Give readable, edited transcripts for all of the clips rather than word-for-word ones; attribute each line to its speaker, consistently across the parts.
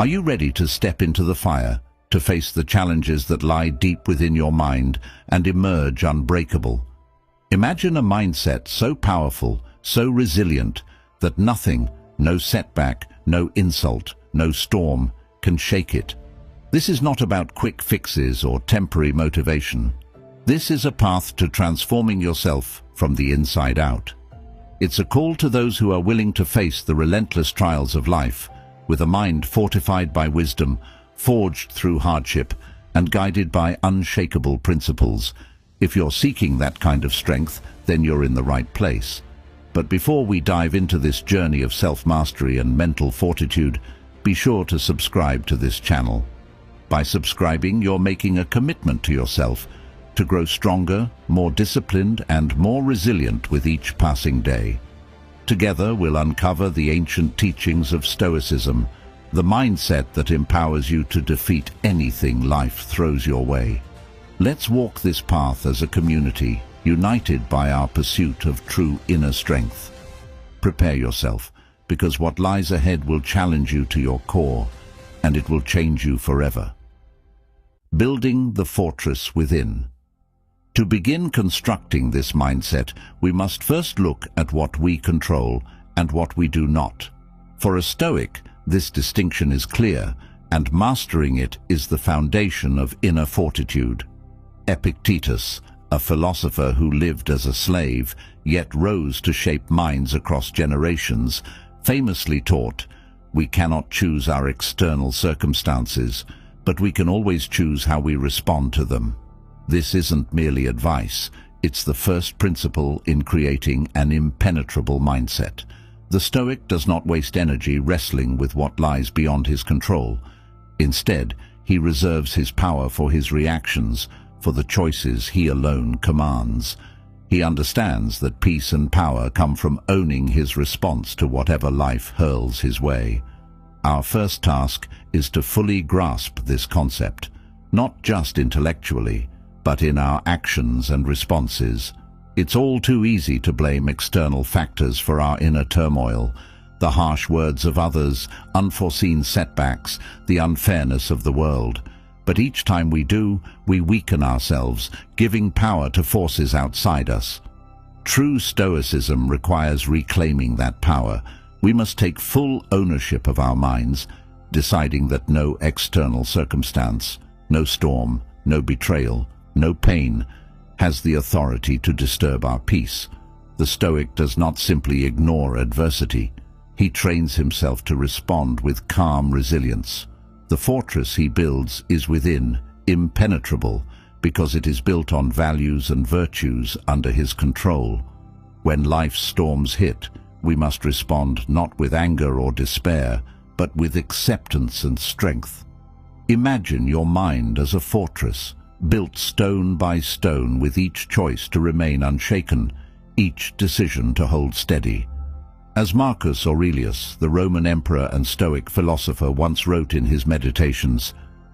Speaker 1: Are you ready to step into the fire, to face the challenges that lie deep within your mind and emerge unbreakable? Imagine a mindset so powerful, so resilient, that nothing, no setback, no insult, no storm, can shake it. This is not about quick fixes or temporary motivation. This is a path to transforming yourself from the inside out. It's a call to those who are willing to face the relentless trials of life, with a mind fortified by wisdom, forged through hardship, and guided by unshakable principles. If you're seeking that kind of strength, then you're in the right place. But before we dive into this journey of self-mastery and mental fortitude, be sure to subscribe to this channel. By subscribing, you're making a commitment to yourself to grow stronger, more disciplined, and more resilient with each passing day. Together, we'll uncover the ancient teachings of Stoicism, the mindset that empowers you to defeat anything life throws your way. Let's walk this path as a community, united by our pursuit of true inner strength. Prepare yourself, because what lies ahead will challenge you to your core, and it will change you forever. Building the fortress within. To begin constructing this mindset, we must first look at what we control and what we do not. For a Stoic, this distinction is clear, and mastering it is the foundation of inner fortitude. Epictetus, a philosopher who lived as a slave, yet rose to shape minds across generations, famously taught, "We cannot choose our external circumstances, but we can always choose how we respond to them." This isn't merely advice, it's the first principle in creating an impenetrable mindset. The Stoic does not waste energy wrestling with what lies beyond his control. Instead, he reserves his power for his reactions, for the choices he alone commands. He understands that peace and power come from owning his response to whatever life hurls his way. Our first task is to fully grasp this concept, not just intellectually, but in our actions and responses. It's all too easy to blame external factors for our inner turmoil, the harsh words of others, unforeseen setbacks, the unfairness of the world. But each time we do, we weaken ourselves, giving power to forces outside us. True Stoicism requires reclaiming that power. We must take full ownership of our minds, deciding that no external circumstance, no storm, no betrayal, no pain has the authority to disturb our peace. The Stoic does not simply ignore adversity. He trains himself to respond with calm resilience. The fortress he builds is within, impenetrable, because it is built on values and virtues under his control. When life's storms hit, we must respond not with anger or despair, but with acceptance and strength. Imagine your mind as a fortress, built stone by stone with each choice to remain unshaken, each decision to hold steady. As Marcus Aurelius, the Roman emperor and Stoic philosopher, once wrote in his Meditations,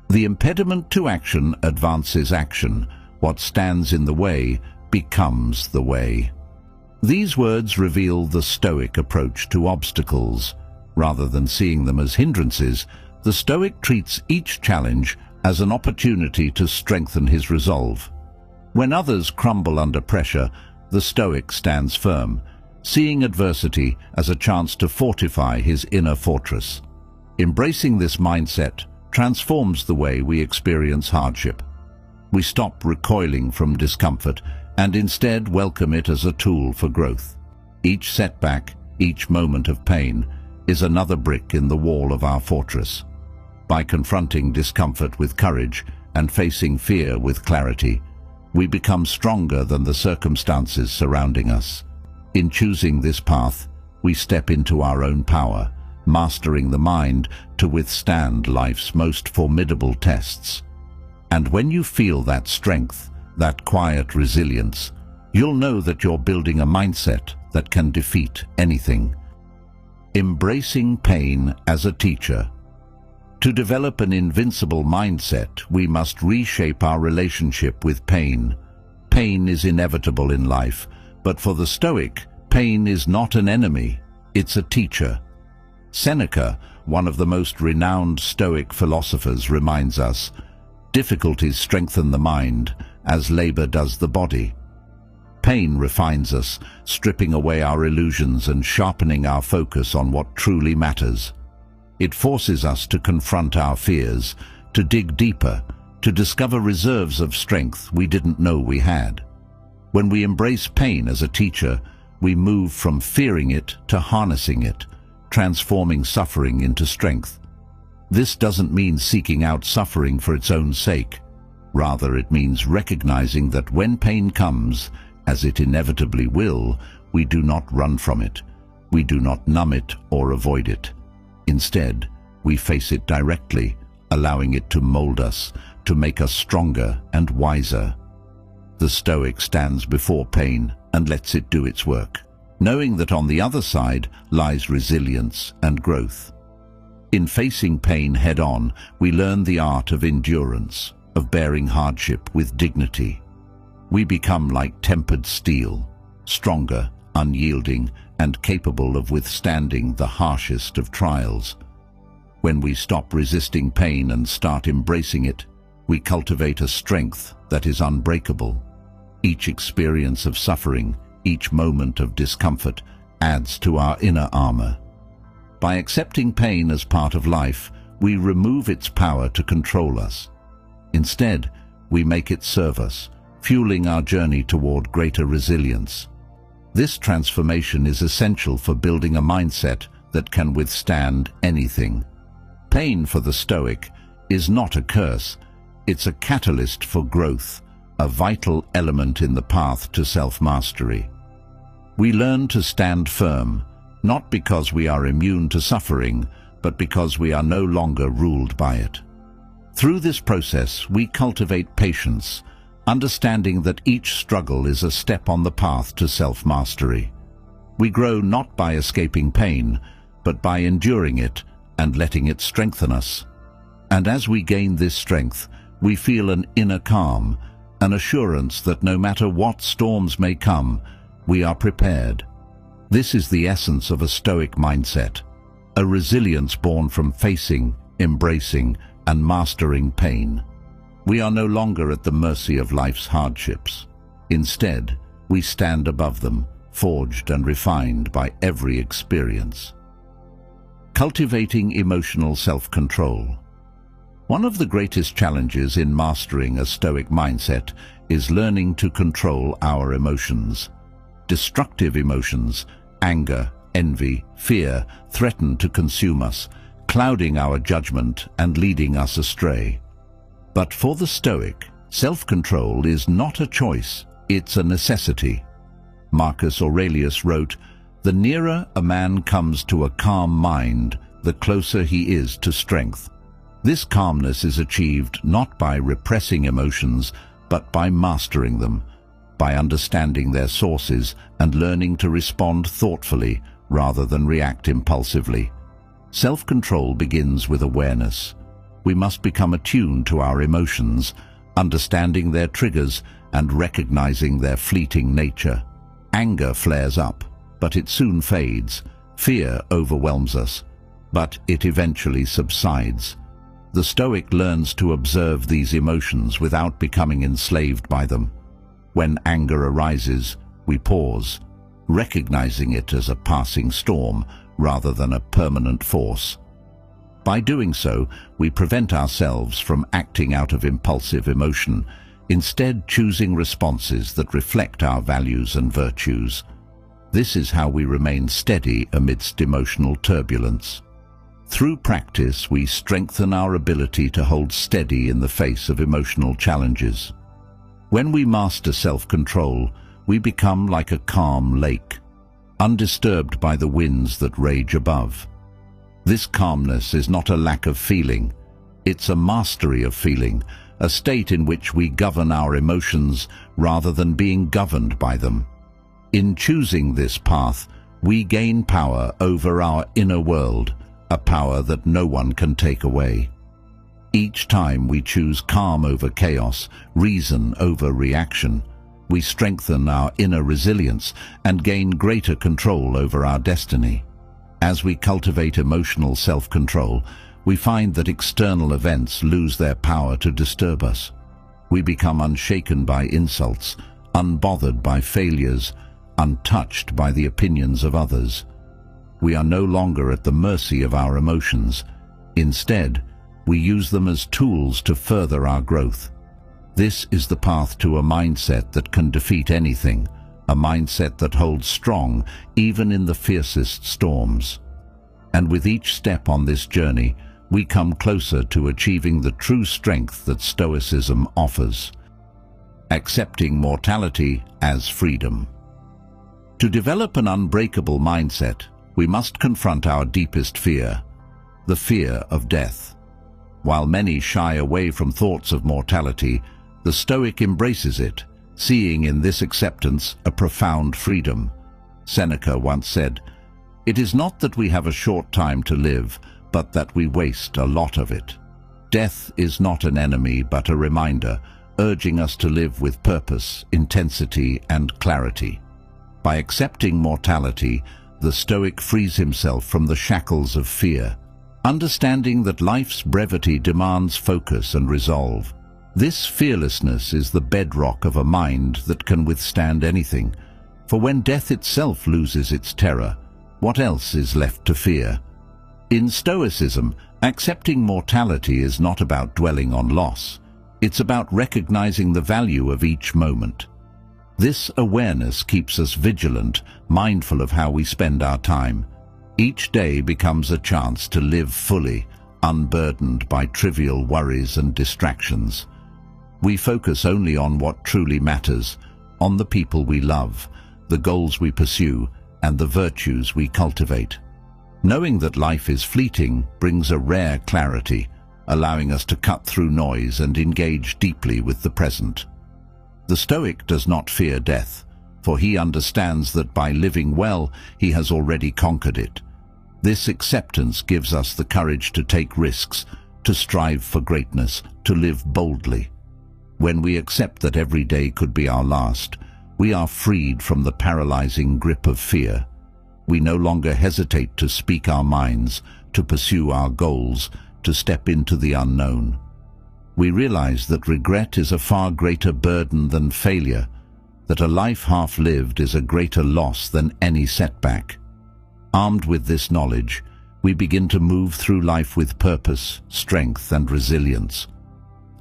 Speaker 1: "The impediment to action advances action. What stands in the way becomes the way." These words reveal the Stoic approach to obstacles. Rather than seeing them as hindrances, the Stoic treats each challenge as an opportunity to strengthen his resolve. When others crumble under pressure, the Stoic stands firm, seeing adversity as a chance to fortify his inner fortress. Embracing this mindset transforms the way we experience hardship. We stop recoiling from discomfort and instead welcome it as a tool for growth. Each setback, each moment of pain, is another brick in the wall of our fortress. By confronting discomfort with courage and facing fear with clarity, we become stronger than the circumstances surrounding us. In choosing this path, we step into our own power, mastering the mind to withstand life's most formidable tests. And when you feel that strength, that quiet resilience, you'll know that you're building a mindset that can defeat anything. Embracing pain as a teacher. To develop an invincible mindset, we must reshape our relationship with pain. Pain is inevitable in life, but for the Stoic, pain is not an enemy, it's a teacher. Seneca, one of the most renowned Stoic philosophers, reminds us, difficulties strengthen the mind as labor does the body. Pain refines us, stripping away our illusions and sharpening our focus on what truly matters. It forces us to confront our fears, to dig deeper, to discover reserves of strength we didn't know we had. When we embrace pain as a teacher, we move from fearing it to harnessing it, transforming suffering into strength. This doesn't mean seeking out suffering for its own sake. Rather, it means recognizing that when pain comes, as it inevitably will, we do not run from it. We do not numb it or avoid it. Instead, we face it directly, allowing it to mold us, to make us stronger and wiser. The Stoic stands before pain and lets it do its work, knowing that on the other side lies resilience and growth. In facing pain head-on, we learn the art of endurance, of bearing hardship with dignity. We become like tempered steel, stronger, unyielding, and capable of withstanding the harshest of trials. When we stop resisting pain and start embracing it, we cultivate a strength that is unbreakable. Each experience of suffering, each moment of discomfort, adds to our inner armor. By accepting pain as part of life, we remove its power to control us. Instead, we make it serve us, fueling our journey toward greater resilience. This transformation is essential for building a mindset that can withstand anything. Pain for the Stoic is not a curse, it's a catalyst for growth, a vital element in the path to self-mastery. We learn to stand firm, not because we are immune to suffering, but because we are no longer ruled by it. Through this process, we cultivate patience, understanding that each struggle is a step on the path to self-mastery. We grow not by escaping pain, but by enduring it and letting it strengthen us. And as we gain this strength, we feel an inner calm, an assurance that no matter what storms may come, we are prepared. This is the essence of a Stoic mindset, a resilience born from facing, embracing, and mastering pain. We are no longer at the mercy of life's hardships. Instead, we stand above them, forged and refined by every experience. Cultivating emotional self-control. One of the greatest challenges in mastering a Stoic mindset is learning to control our emotions. Destructive emotions, anger, envy, fear, threaten to consume us, clouding our judgment and leading us astray. But for the Stoic, self-control is not a choice, it's a necessity. Marcus Aurelius wrote, "The nearer a man comes to a calm mind, the closer he is to strength." This calmness is achieved not by repressing emotions, but by mastering them, by understanding their sources and learning to respond thoughtfully rather than react impulsively. Self-control begins with awareness. We must become attuned to our emotions, understanding their triggers and recognizing their fleeting nature. Anger flares up, but it soon fades. Fear overwhelms us, but it eventually subsides. The Stoic learns to observe these emotions without becoming enslaved by them. When anger arises, we pause, recognizing it as a passing storm rather than a permanent force. By doing so, we prevent ourselves from acting out of impulsive emotion, instead choosing responses that reflect our values and virtues. This is how we remain steady amidst emotional turbulence. Through practice, we strengthen our ability to hold steady in the face of emotional challenges. When we master self-control, we become like a calm lake, undisturbed by the winds that rage above. This calmness is not a lack of feeling, it's a mastery of feeling, a state in which we govern our emotions rather than being governed by them. In choosing this path, we gain power over our inner world, a power that no one can take away. Each time we choose calm over chaos, reason over reaction, we strengthen our inner resilience and gain greater control over our destiny. As we cultivate emotional self-control, we find that external events lose their power to disturb us. We become unshaken by insults, unbothered by failures, untouched by the opinions of others. We are no longer at the mercy of our emotions. Instead, we use them as tools to further our growth. This is the path to a mindset that can defeat anything, a mindset that holds strong even in the fiercest storms. And with each step on this journey, we come closer to achieving the true strength that Stoicism offers, accepting mortality as freedom. To develop an unbreakable mindset, we must confront our deepest fear, the fear of death. While many shy away from thoughts of mortality, the Stoic embraces it, seeing in this acceptance a profound freedom. Seneca once said, "It is not that we have a short time to live, but that we waste a lot of it." Death is not an enemy, but a reminder, urging us to live with purpose, intensity, and clarity. By accepting mortality, the Stoic frees himself from the shackles of fear, understanding that life's brevity demands focus and resolve. This fearlessness is the bedrock of a mind that can withstand anything, for when death itself loses its terror, what else is left to fear? In Stoicism, accepting mortality is not about dwelling on loss. It's about recognizing the value of each moment. This awareness keeps us vigilant, mindful of how we spend our time. Each day becomes a chance to live fully, unburdened by trivial worries and distractions. We focus only on what truly matters, on the people we love, the goals we pursue, and the virtues we cultivate. Knowing that life is fleeting brings a rare clarity, allowing us to cut through noise and engage deeply with the present. The Stoic does not fear death, for he understands that by living well, he has already conquered it. This acceptance gives us the courage to take risks, to strive for greatness, to live boldly. When we accept that every day could be our last, we are freed from the paralyzing grip of fear. We no longer hesitate to speak our minds, to pursue our goals, to step into the unknown. We realize that regret is a far greater burden than failure, that a life half-lived is a greater loss than any setback. Armed with this knowledge, we begin to move through life with purpose, strength, and resilience.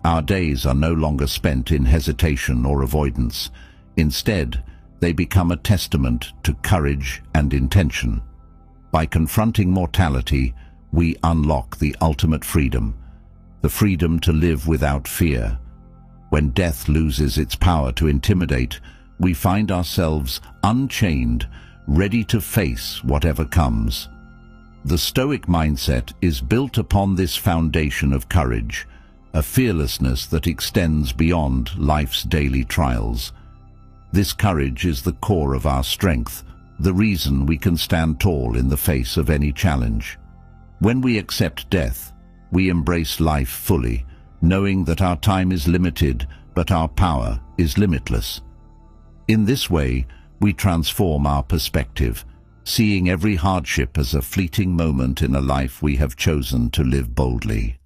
Speaker 1: Our days are no longer spent in hesitation or avoidance. Instead, they become a testament to courage and intention. By confronting mortality, we unlock the ultimate freedom, the freedom to live without fear. When death loses its power to intimidate, we find ourselves unchained, ready to face whatever comes. The Stoic mindset is built upon this foundation of courage, a fearlessness that extends beyond life's daily trials. This courage is the core of our strength, the reason we can stand tall in the face of any challenge. When we accept death, we embrace life fully, knowing that our time is limited, but our power is limitless. In this way, we transform our perspective, seeing every hardship as a fleeting moment in a life we have chosen to live boldly.